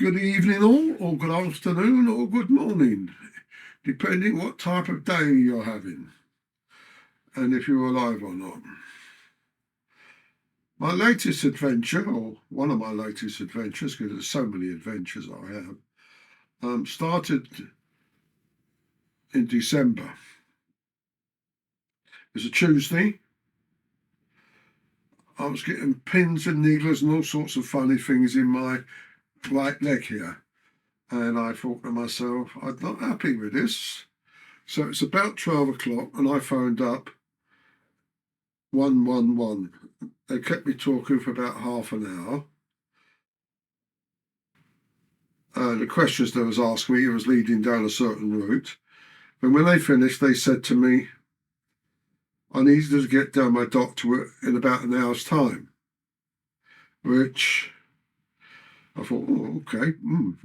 Good evening all, or good afternoon, or good morning, depending what type of day you're having, and if you're alive or not. My latest adventure, or one of my latest adventures, because there's so many adventures I have, started in December. It was a Tuesday. I was getting pins and needles and all sorts of funny things in my right leg here. And I thought to myself, I'm not happy with this. So it's about 12 o'clock and I phoned up 111. They kept me talking for about half an hour. The questions they was asking me, it was leading down a certain route. And when they finished, they said to me, I needed to get down my doctor in about an hour's time. Which I thought, oh, okay,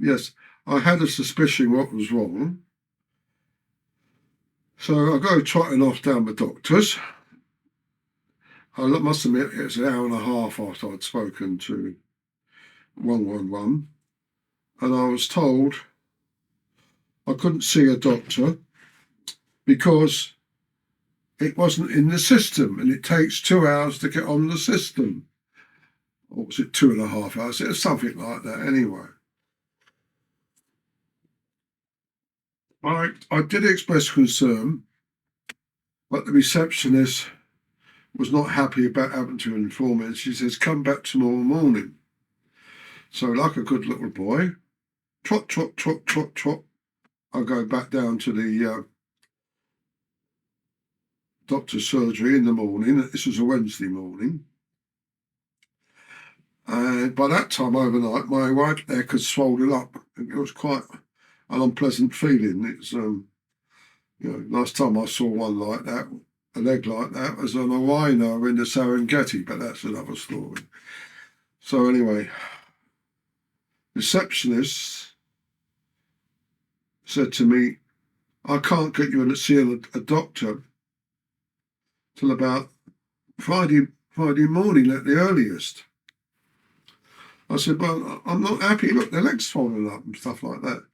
yes. I had a suspicion what was wrong. So I go trotting off down my doctor's. I must admit, it's an hour and a half after I'd spoken to 111. And I was told I couldn't see a doctor because it wasn't in the system and it takes 2 hours to get on the system. Or was it 2.5 hours? It was something like that anyway. I did express concern, but the receptionist was not happy about having to inform me. And she says, come back tomorrow morning. So like a good little boy, trot, trot, trot, trot, trot, I go back down to the doctor's surgery in the morning. This was a Wednesday morning. And by that time overnight, my right leg had swollen up. It was quite an unpleasant feeling. It's, last time I saw one like that, a leg like that, was on a rhino in the Serengeti, but that's another story. So anyway, receptionist said to me, I can't get you in to see a doctor till about Friday morning at the earliest. I said, well, I'm not happy. Look, their leg's swollen up and stuff like that.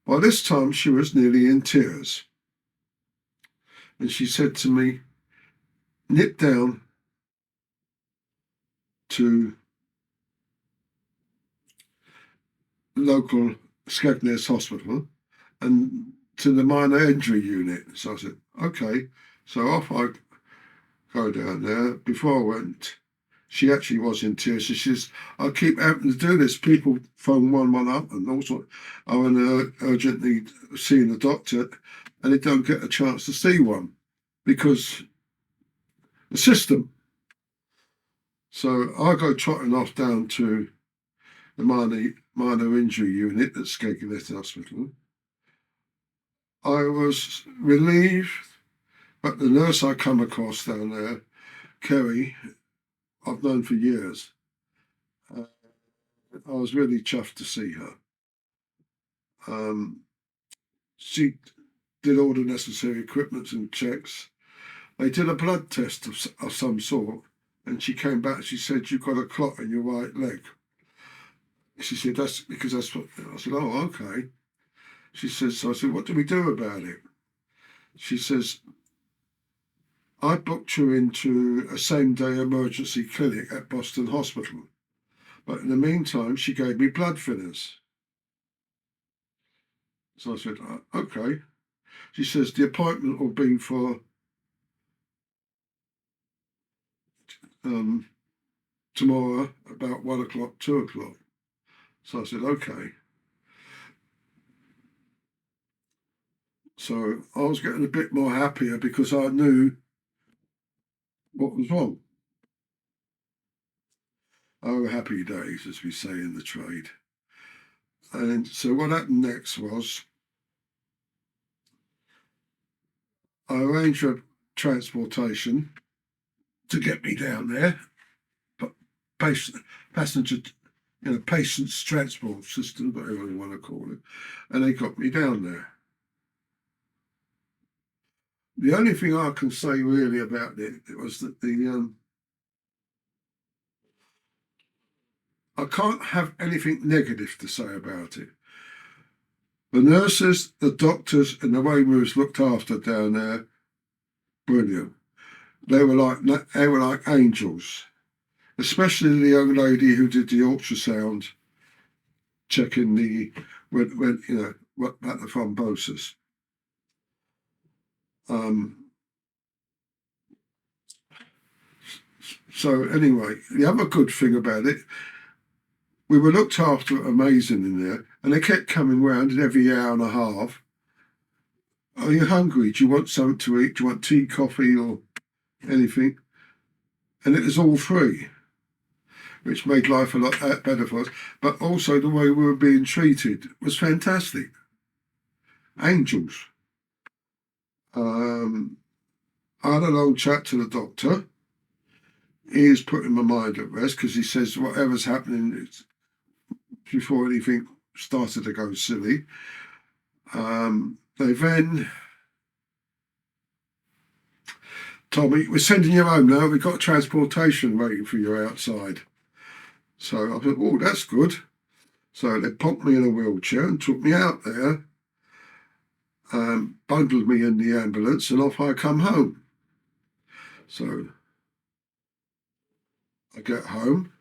By this time, she was nearly in tears. And she said to me, nip down to local Skegness Hospital and to the minor injury unit. So I said, okay. So off I go down there. Before I went, she actually was in tears. She says, I keep having to do this. People phone 111 up and also are urgently seeing a doctor and they don't get a chance to see one because the system. So I go trotting off down to the minor injury unit at Skegness Hospital. I was relieved, but the nurse I come across down there, Kerry, I've known for years. I was really chuffed to see her. She did all the necessary equipment and checks. They did a blood test of some sort, and she came back. She said, you've got a clot in your right leg. She said, that's because that's what. I said, oh, okay. She says, so I said, what do we do about it? She says, I booked you into a same-day emergency clinic at Boston Hospital. But in the meantime, she gave me blood thinners. So I said, okay. She says, the appointment will be for tomorrow about 1 o'clock, 2 o'clock. So I said, okay. So I was getting a bit more happier because I knew what was wrong. Oh, happy days, as we say in the trade. And so what happened next was I arranged for transportation to get me down there, but patients transport system, whatever you want to call it, and they got me down there. The only thing I can say really about it was that I can't have anything negative to say about it. The nurses, the doctors, and the way we was looked after down there, brilliant. They were like angels, especially the young lady who did the ultrasound, checking when about the thrombosis. So anyway, the other good thing about it, we were looked after amazing in there, and they kept coming round every hour and a half. Are you hungry? Do you want something to eat? Do you want tea, coffee, or anything? And it was all free, which made life a lot better for us. But also the way we were being treated was fantastic. Angels. I had a long chat to the doctor. He is putting my mind at rest because he says whatever's happening before anything started to go silly. They then told me, we're sending you home now. We've got transportation waiting for you outside. So I thought, oh, that's good. So they popped me in a wheelchair and took me out there, bundled me in the ambulance, and off I come home. So I get home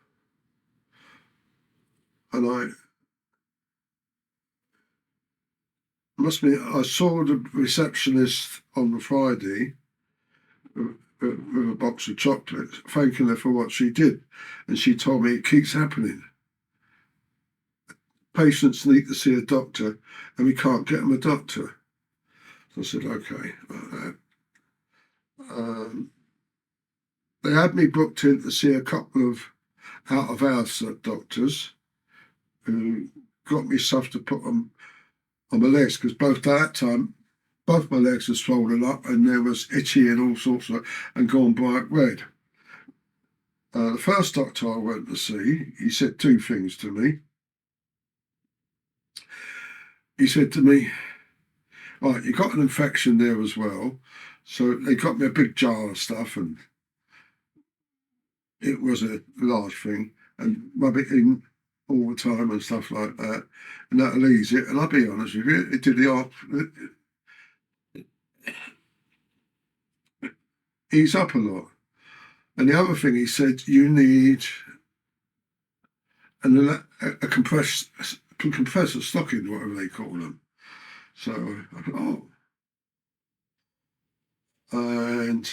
and I saw the receptionist on the Friday with a box of chocolates, thanking her for what she did. And she told me it keeps happening. Patients need to see a doctor and we can't get them a doctor. So I said, okay. They had me booked in to see a couple of out-of-house doctors who got me stuff to put on my legs, because both my legs were swollen up and there was itchy and all sorts of, and gone bright red. The first doctor I went to see, he said two things to me. He said to me, right, you got an infection there as well. So they got me a big jar of stuff, and it was a large thing, and rub it in all the time and stuff like that, and that'll ease it. And I'll be honest with you, it did ease up a lot. And the other thing he said, you need a compressor stocking, whatever they call them. So I thought, oh. And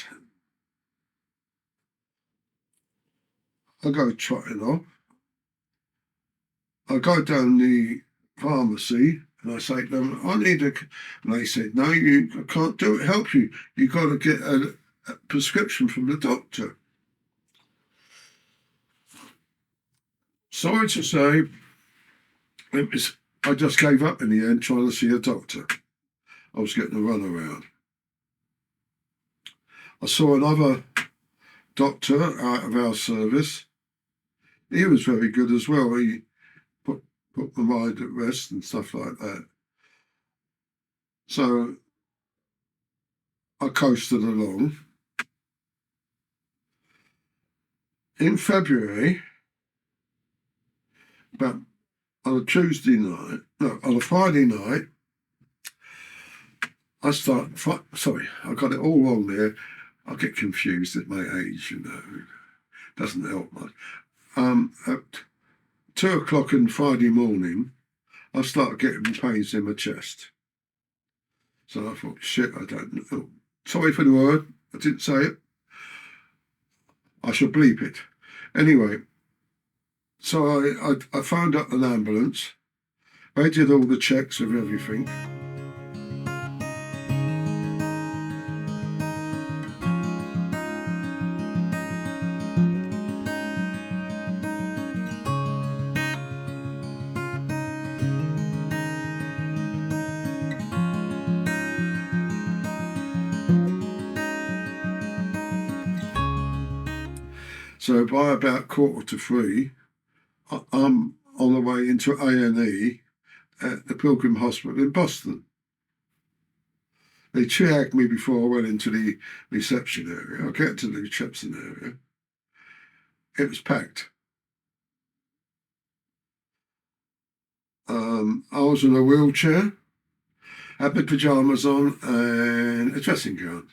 I go trotting off. I go down the pharmacy and I say to them, I need a, and they said, no, I can't help you. You've got to get a prescription from the doctor. Sorry to say, I just gave up in the end trying to see a doctor. I was getting a runaround. I saw another doctor out of our service. He was very good as well. He put my mind at rest and stuff like that. So I coasted along. In February, about on a Friday night, I got it all wrong there. I get confused at my age, doesn't help much. At 2 o'clock on Friday morning, I started getting pains in my chest. So I thought, shit, I don't know. Sorry for the word, I didn't say it. I shall bleep it. Anyway, so I phoned up an ambulance. They did all the checks of everything. So by about 2:45, I'm on the way into A&E at the Pilgrim Hospital in Boston. They triaged me before I went into the reception area. I get to the reception area. It was packed. I was in a wheelchair, had my pyjamas on and a dressing gown.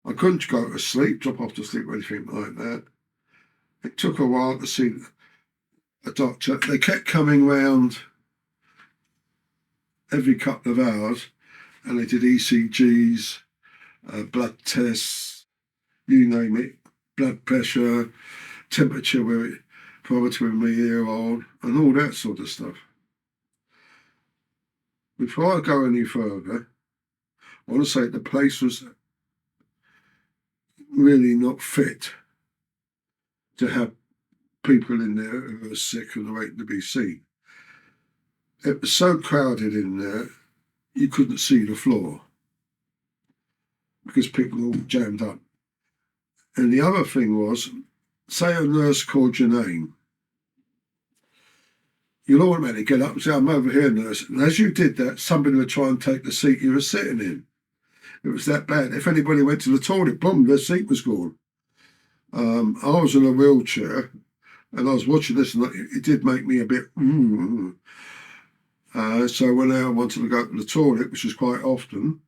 I couldn't go to sleep, drop off to sleep or anything like that. It took a while to see a doctor. They kept coming round every couple of hours and they did ECGs, blood tests, you name it, blood pressure, temperature, barometer with my ear on, and all that sort of stuff. Before I go any further, I want to say the place was really not fit to have people in there who were sick and waiting to be seen. It was so crowded in there, you couldn't see the floor because people were all jammed up. And the other thing was, say a nurse called your name, you'll automatically get up and say, I'm over here, nurse. And as you did that, somebody would try and take the seat you were sitting in. It was that bad. If anybody went to the toilet, boom, their seat was gone. I was in a wheelchair and I was watching this and it did make me a bit, so when I wanted to go to the toilet, which was quite often,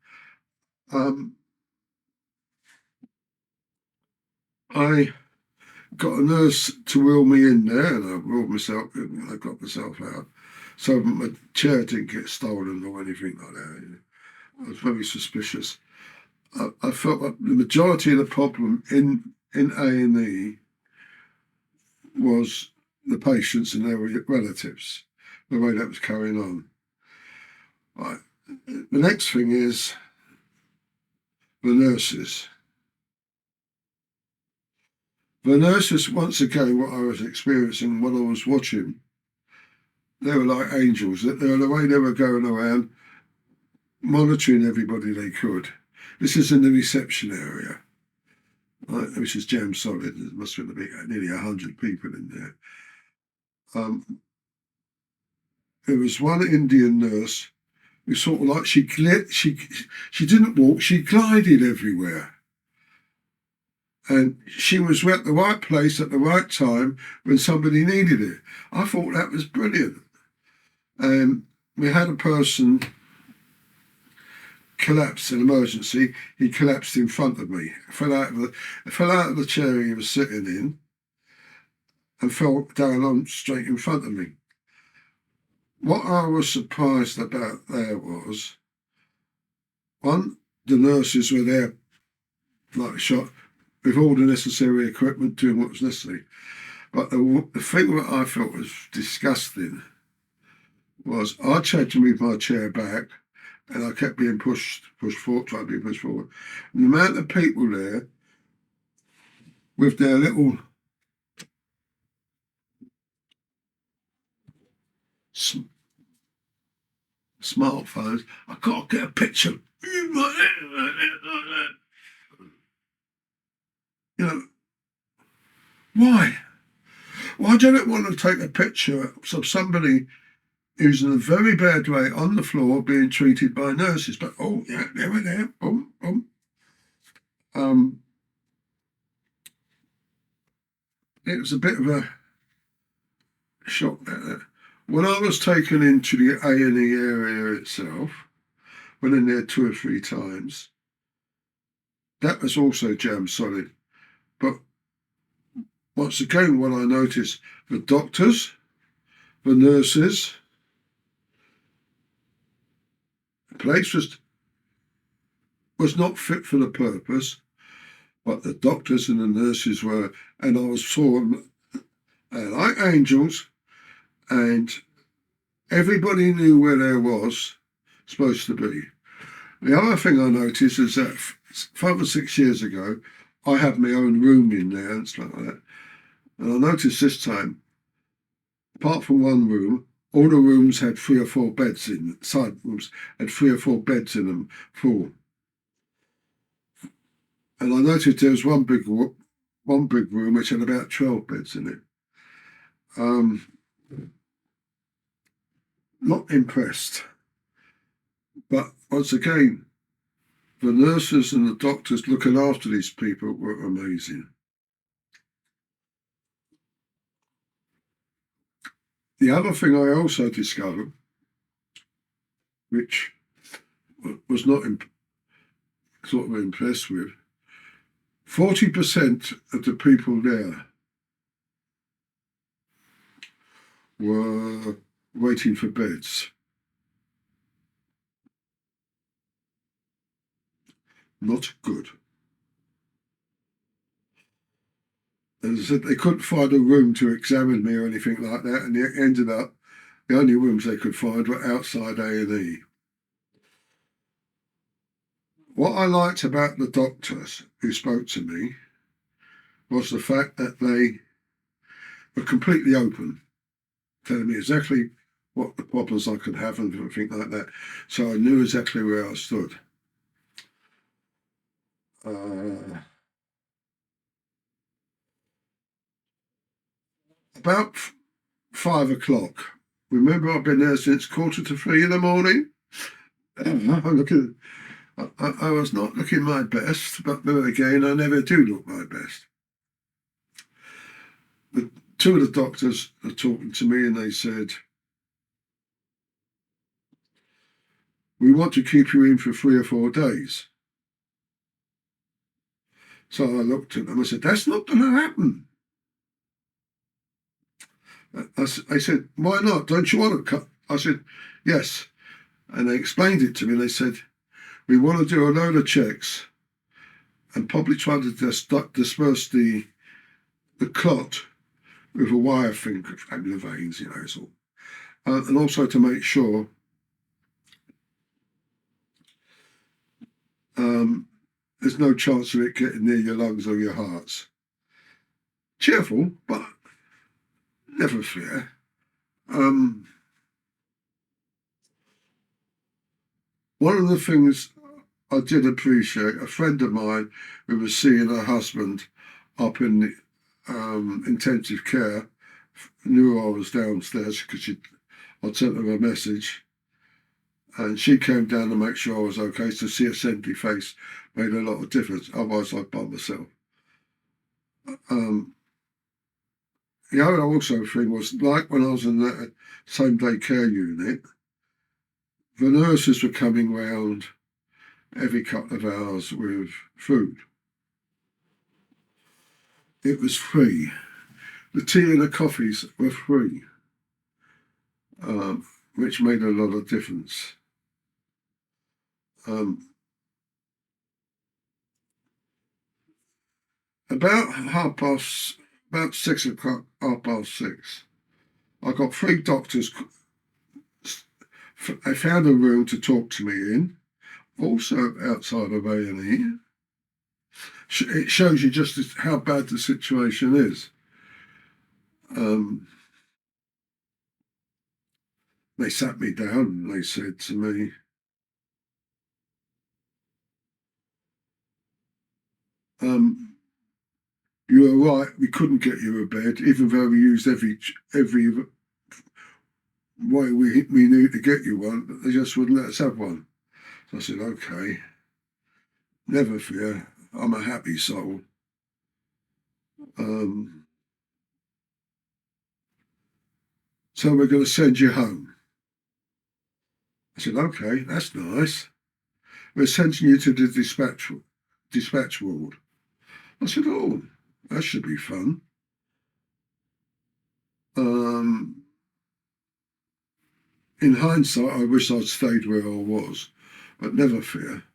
I got a nurse to wheel me in there and I wheeled myself, I got myself out. So my chair didn't get stolen or anything like that. I was very suspicious. I felt like the majority of the problem in A&E was the patients and their relatives, the way that was carrying on. Right. The next thing is the nurses. The nurses, once again, what I was experiencing, what I was watching, they were like angels. The way they were going around, monitoring everybody they could. This is in the reception area, right, which is jam solid. There must have been nearly 100 people in there. There was one Indian nurse who sort of like she didn't walk, she glided everywhere. And she was at the right place at the right time when somebody needed it. I thought that was brilliant. And we had a person collapse in emergency. He collapsed in front of me. Fell out of the chair he was sitting in and fell down on straight in front of me. What I was surprised about there was, one, the nurses were there like a shot with all the necessary equipment doing what was necessary. But the thing that I felt was disgusting was I tried to move my chair back and I kept being pushed forward, trying to be pushed forward. And the amount of people there with their little smartphones, I got to get a picture. You know, why? Why do you want to take a picture of somebody who's in a very bad way on the floor being treated by nurses? But oh yeah, they were there. Boom, boom. It was a bit of a shock there. When I was taken into the A&E area itself, went in there 2 or 3 times. That was also jam solid. But once again, what I noticed, the doctors, the nurses, the place was not fit for the purpose, but the doctors and the nurses were, and I saw them like angels, and everybody knew where there was supposed to be. The other thing I noticed is that 5 or 6 years ago, I had my own room in there and stuff like that. And I noticed this time, apart from one room, all the rooms had 3 or 4 beds in, side rooms had 3 or 4 beds in them, full. And I noticed there was one big room which had about 12 beds in it. Not impressed. But once again, the nurses and the doctors looking after these people were amazing. The other thing I also discovered, which was not sort of impressed with, 40% of the people there were waiting for beds. Not good. As I said, they couldn't find a room to examine me or anything like that, and it ended up the only rooms they could find were outside A&E. What I liked about the doctors who spoke to me was the fact that they were completely open, telling me exactly what the problems I could have and everything like that. So I knew exactly where I stood. About 5 o'clock. Remember, I've been there since 2:45 in the morning. I was not looking my best, but then again, I never do look my best. The two of the doctors are talking to me, and they said, "We want to keep you in for 3 or 4 days." So I looked at them. I said, "That's not going to happen." I said, "Why not? Don't you want to cut?" I said, "Yes." And they explained it to me. They said, "We want to do a load of checks and probably try to disperse the clot with a wire thing around the veins, sort. And also to make sure there's no chance of it getting near your lungs or your hearts." Cheerful, but never fear. One of the things I did appreciate, a friend of mine who was seeing her husband up in intensive care knew I was downstairs because I'd sent her a message, and she came down to make sure I was okay. To see a friendly face made a lot of difference. Otherwise, I'd by myself. The other also thing was, like when I was in the same-day care unit, the nurses were coming round every couple of hours with food. It was free. The tea and the coffees were free, which made a lot of difference. About 6 o'clock, 6:30, I got 3 doctors. They found a room to talk to me in, also outside of A&E. It shows you just how bad the situation is. They sat me down and they said to me, "You were right, we couldn't get you a bed, even though we used every way we knew to get you one, but they just wouldn't let us have one." So I said, "Okay, never fear, I'm a happy soul." So we're going to send you home. I said, "Okay, that's nice. We're sending you to the dispatch ward." I said, "Oh, that should be fun." In hindsight, I wish I'd stayed where I was, but never fear.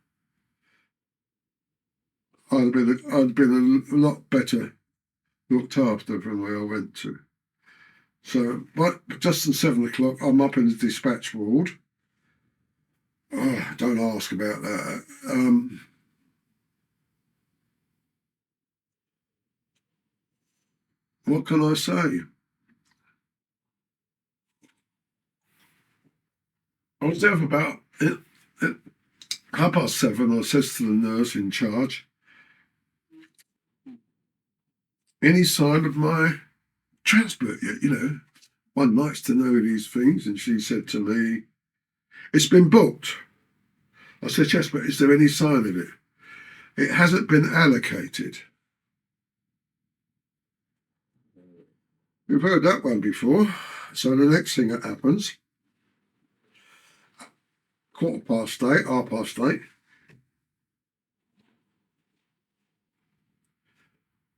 I'd been a lot better looked after from where I went to. So, but just at 7 o'clock, I'm up in the dispatch ward. Oh, don't ask about that. What can I say? I was there for about 7:30. I says to the nurse in charge, "Any sign of my transport yet? One likes to know these things." And she said to me, "It's been booked." I said, "Yes, but is there any sign of it?" "It hasn't been allocated." We've heard that one before. So the next thing that happens, 8:15, 8:30.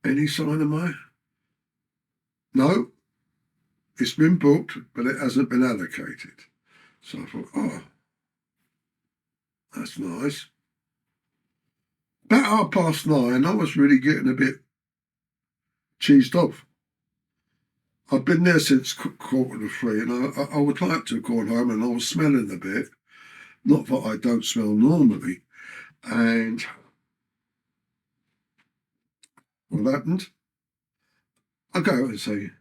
Any sign of my? No, it's been booked, but it hasn't been allocated. So I thought, oh, that's nice. About 9:30, I was really getting a bit cheesed off. I've been there since 3:15, and I would like to have gone home, and I was smelling a bit. Not that I don't smell normally. And what happened? I go and say,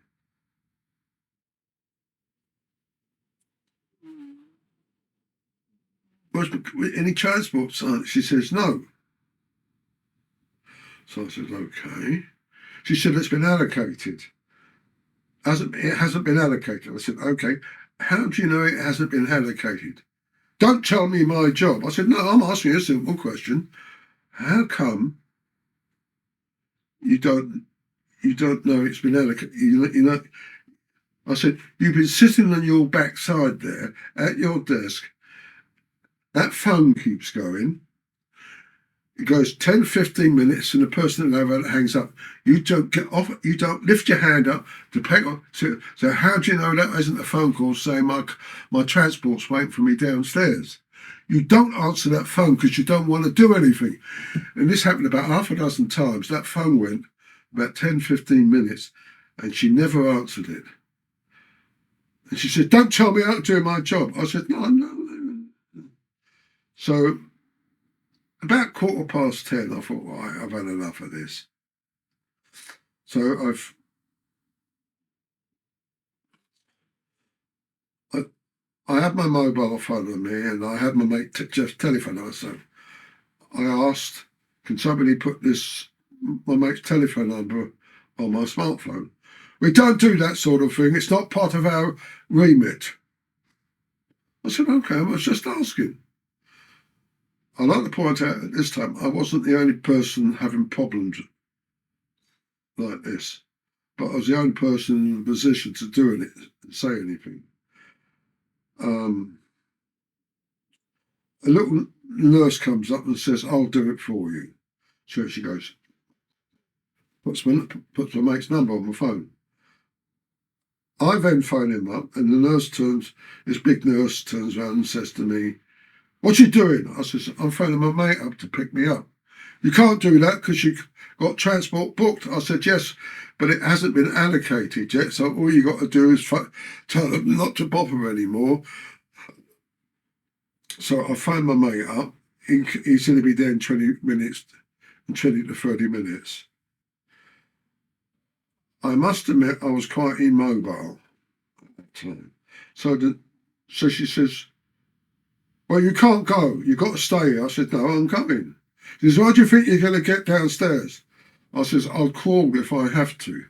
"Was any transport sign?" She says, "No." So I said, "Okay." She said, "It's been allocated." It hasn't been allocated. I said, "Okay. How do you know it hasn't been allocated?" "Don't tell me my job." I said, "No, I'm asking you a simple question. How come you don't know it's been allocated? You know." I said, "You've been sitting on your backside there at your desk. That phone keeps going. It goes 10, 15 minutes, and the person that hangs up. You don't get off. You don't lift your hand up to pick up. So how do you know that isn't a phone call saying my transport's waiting for me downstairs? You don't answer that phone because you don't want to do anything." And this happened about half a dozen times. That phone went about 10, 15 minutes, and she never answered it. And she said, "Don't tell me how to do my job." I said, No. So about 10:15, I thought, right, I've had enough of this. So I had my mobile phone on me, and I had my mate Jeff's telephone number. So I asked, "Can somebody put my mate's telephone number on my smartphone?" "We don't do that sort of thing. It's not part of our remit." I said, "Okay, I was just asking." I'd like to point out at this time, I wasn't the only person having problems like this, but I was the only person in the position to do it, say anything. A little nurse comes up and says, "I'll do it for you." So she goes, puts my mate's number on my phone. I then phone him up, and this big nurse turns around and says to me, "What you doing?" I says, "I'm phoning my mate up to pick me up." "You can't do that because you've got transport booked." I said, "Yes, but it hasn't been allocated yet, so all you got to do is tell them not to bother anymore." So I phoned my mate up. He's going to be there in 20 minutes, 20 to 30 minutes. I must admit I was quite immobile at that time. So she says, "Well, you can't go. You've got to stay here." I said, "No, I'm coming." She says, "Why do you think you're going to get downstairs?" I says, "I'll crawl if I have to."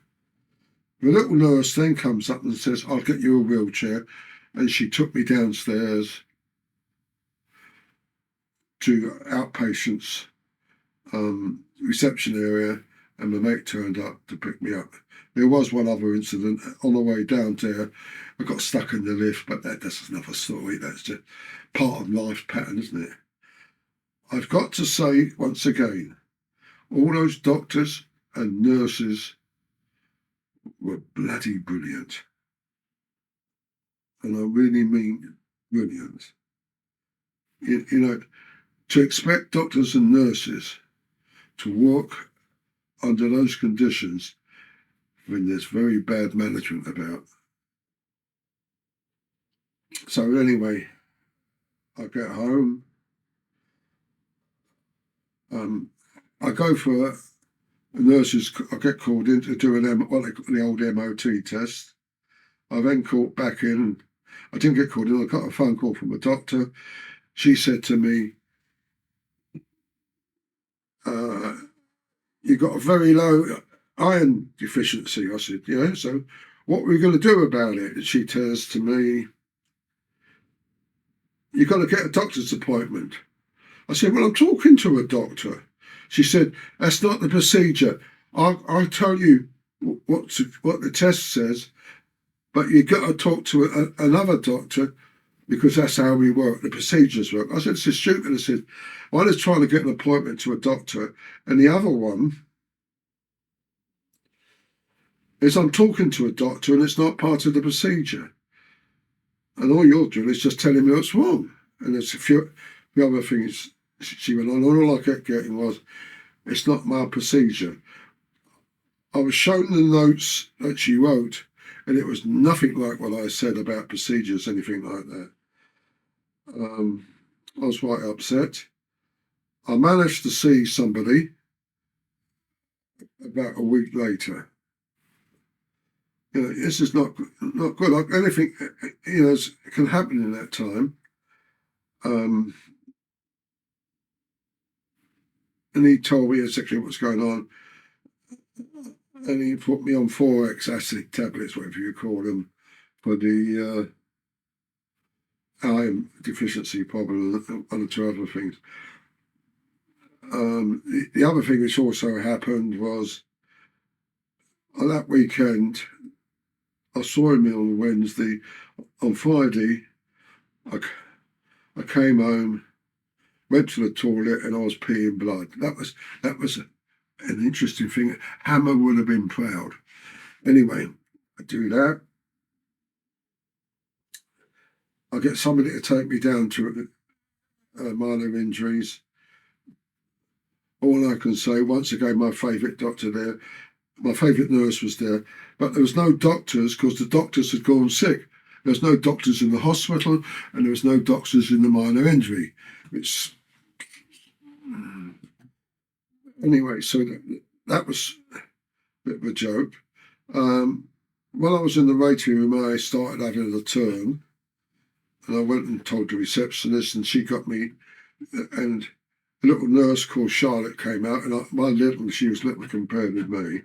The little nurse then comes up and says, "I'll get you a wheelchair." And she took me downstairs to outpatients reception area, and my mate turned up to pick me up. There was one other incident on the way down there. I got stuck in the lift, but that's another story. That's just part of life pattern, isn't it? I've got to say once again, all those doctors and nurses were bloody brilliant. And I really mean brilliant. You know, to expect doctors and nurses to work under those conditions when there's very bad management about. So anyway, I get home. I go for a nurses. I get called in to do the old MOT test. I then called back in. I didn't get called in. I got a phone call from a doctor. She said to me, "You've got a very low iron deficiency." I said, "Yeah, so what are we going to do about it?" And she turns to me, "You've got to get a doctor's appointment." I said, "Well, I'm talking to a doctor." She said, "That's not the procedure. I'll tell you what the test says, but you got to talk to another doctor because that's how we work, the procedures work. I said, it's stupid. I said, one is trying to get an appointment to a doctor, and the other one is I'm talking to a doctor and it's not part of the procedure. And all you're doing is just telling me what's wrong. And there's a few other things she went on. And all I kept getting was, it's not my procedure. I was shown the notes that she wrote, and it was nothing like what I said about procedures, anything like that. I was quite upset. I managed to see somebody about a week later. This is not good. Anything, can happen in that time. And he told me exactly what's going on. And he put me on 4X acid tablets, whatever you call them, for the iron deficiency problem and 1 or 2 other things. The other thing which also happened was on that weekend, I saw him on Wednesday. On Friday, I came home, went to the toilet, and I was peeing blood. That was an interesting thing. Hammer would have been proud. Anyway, I do that. I get somebody to take me down to minor injuries. All I can say, once again, my favourite doctor there, my favourite nurse was there, but there was no doctors because the doctors had gone sick. There was no doctors in the hospital, and there was no doctors in the minor injury. Anyway, so that was a bit of a joke. While I was in the waiting room, I started having a turn, and I went and told the receptionist, and she got me, and a little nurse called Charlotte came out, and she was little compared with me,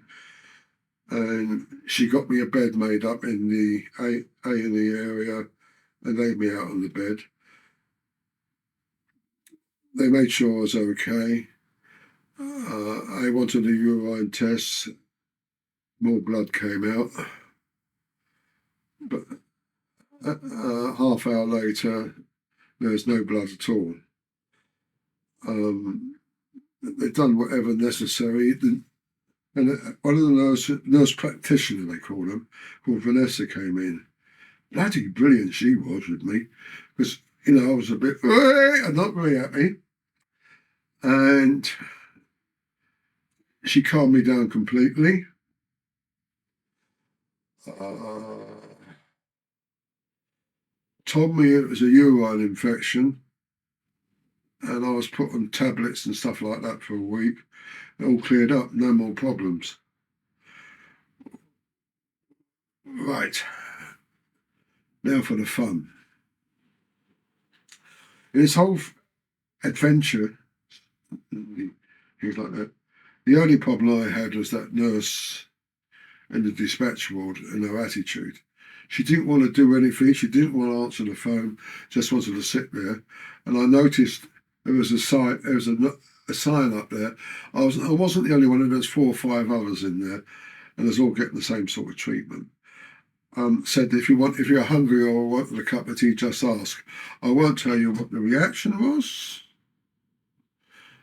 and she got me a bed made up in the A&E area and laid me out on the bed. They made sure I was okay. I wanted a urine test. More blood came out. But half hour later, there's no blood at all. They've done whatever necessary. And one of the nurse practitioner, they call them, called Vanessa, came in. Bloody brilliant she was with me. Because, I was a bit, I'm not very happy. And she calmed me down completely. Told me it was a urine infection, and I was put on tablets and stuff like that for a week. It all cleared up, no more problems. Right, now for the fun. In this whole adventure, things like that, the only problem I had was that nurse in the dispatch ward and her attitude. She didn't want to do anything. She didn't want to answer the phone. Just wanted to sit there. And I noticed there was a sign. There was a sign up there. I wasn't the only one. And there's 4 or 5 others in there, and they're all getting the same sort of treatment. Said if you're hungry or want a cup of tea, just ask. I won't tell you what the reaction was,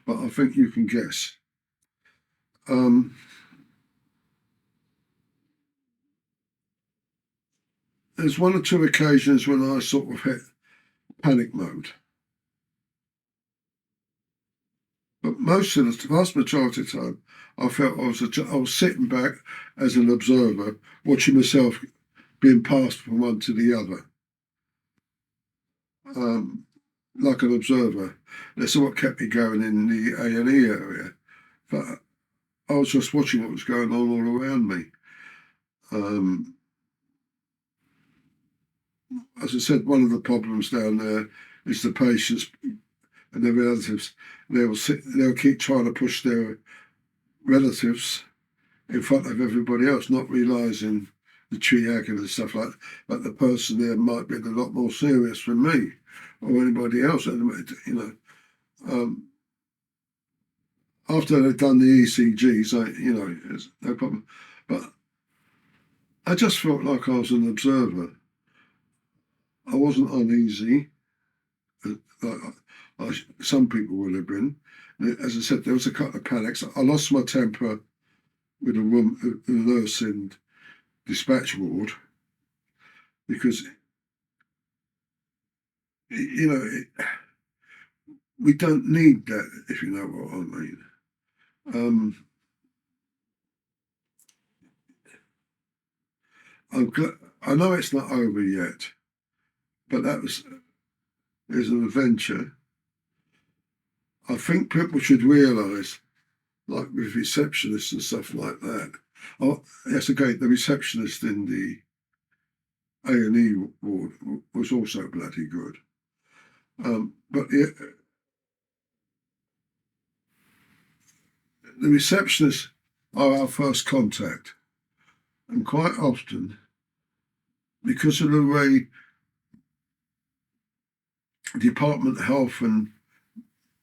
but I think you can guess. There's 1 or 2 occasions when I sort of hit panic mode. But the vast majority of the time, I felt I was sitting back as an observer, watching myself being passed from one to the other, like an observer. That's what kept me going in the A&E area. But I was just watching what was going on all around me. As I said, one of the problems down there is the patients and their relatives. They'll keep trying to push their relatives in front of everybody else, not realising the triage and stuff like that. But the person there might be a lot more serious than me or anybody else. After they've done the ECGs, there's no problem. But I just felt like I was an observer. I wasn't uneasy, like some people would have been. As I said, there was a couple of panics. I lost my temper with a nurse in dispatch ward because, we don't need that, if you know what I mean. I know it's not over yet, but is an adventure. I think people should realise, like with receptionists and stuff like that. Oh, yes, again, the receptionist in the A&E ward was also bloody good. But the receptionists are our first contact, and quite often, because of the way Department of Health and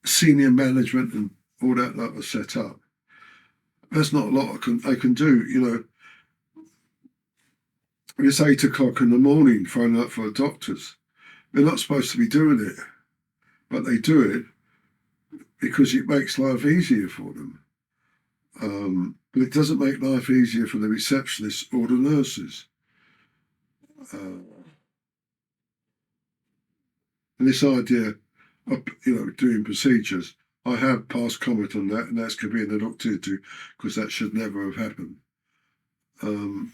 senior management and all that lot are set up, there's not a lot I can do. It's 8 o'clock in the morning phoning up for doctors. They're not supposed to be doing it, but they do it because it makes life easier for them. But it doesn't make life easier for the receptionists or the nurses. And this idea of doing procedures, I have passed comment on that, and that's being looked into because that should never have happened. I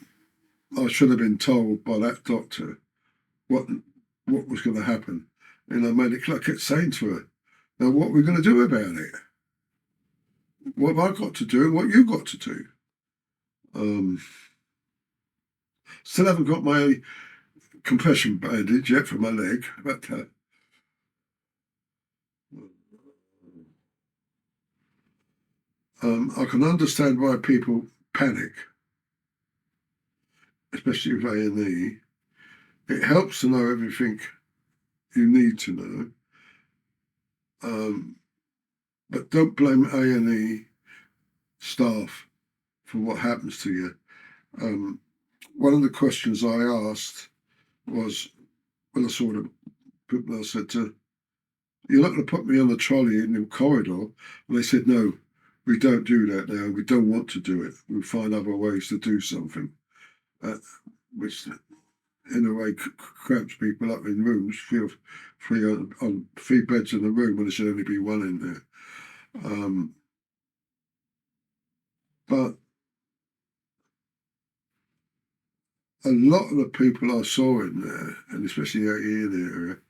should have been told by that doctor what was going to happen, and I made it clear. I kept saying to her, "Now, what are we going to do about it? What have I got to do, and what you've got to do?" Still haven't got my compression bandage yet for my leg, but I can understand why people panic, especially with A&E. It helps to know everything you need to know, but don't blame A&E staff for what happens to you. One of the questions I asked was when I saw the people, I said "You're not going to put me on the trolley in the corridor?" And they said, "No, we don't do that now. We don't want to do it. We'll find other ways to do something," which in a way cramps people up in rooms, feel free on 3 beds in a room when there should only be one in there. But a lot of the people I saw in there, and especially out here in the area,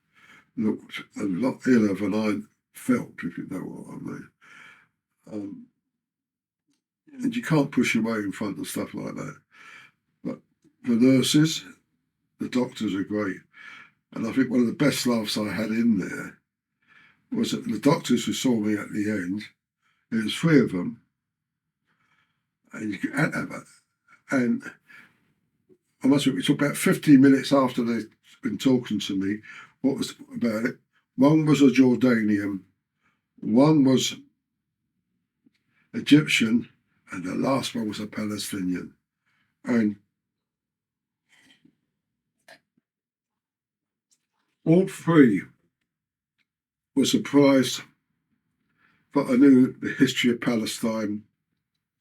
looked a lot iller than I felt, if you know what I mean. And you can't push your way in front of stuff like that. But the nurses, the doctors are great. And I think one of the best laughs I had in there was that the doctors who saw me at the end, there was 3 of them, and and I must admit, it took about 15 minutes after they'd been talking to me what was about it. One was a Jordanian, one was Egyptian, and the last one was a Palestinian. And all 3 were surprised that I knew the history of Palestine.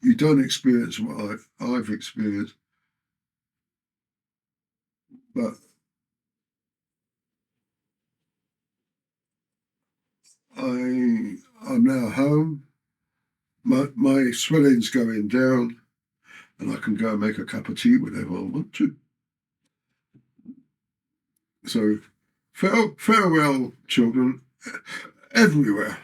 You don't experience what I've experienced, but I'm now home. My swelling's going down, and I can go and make a cup of tea whenever I want to. So farewell, children, everywhere.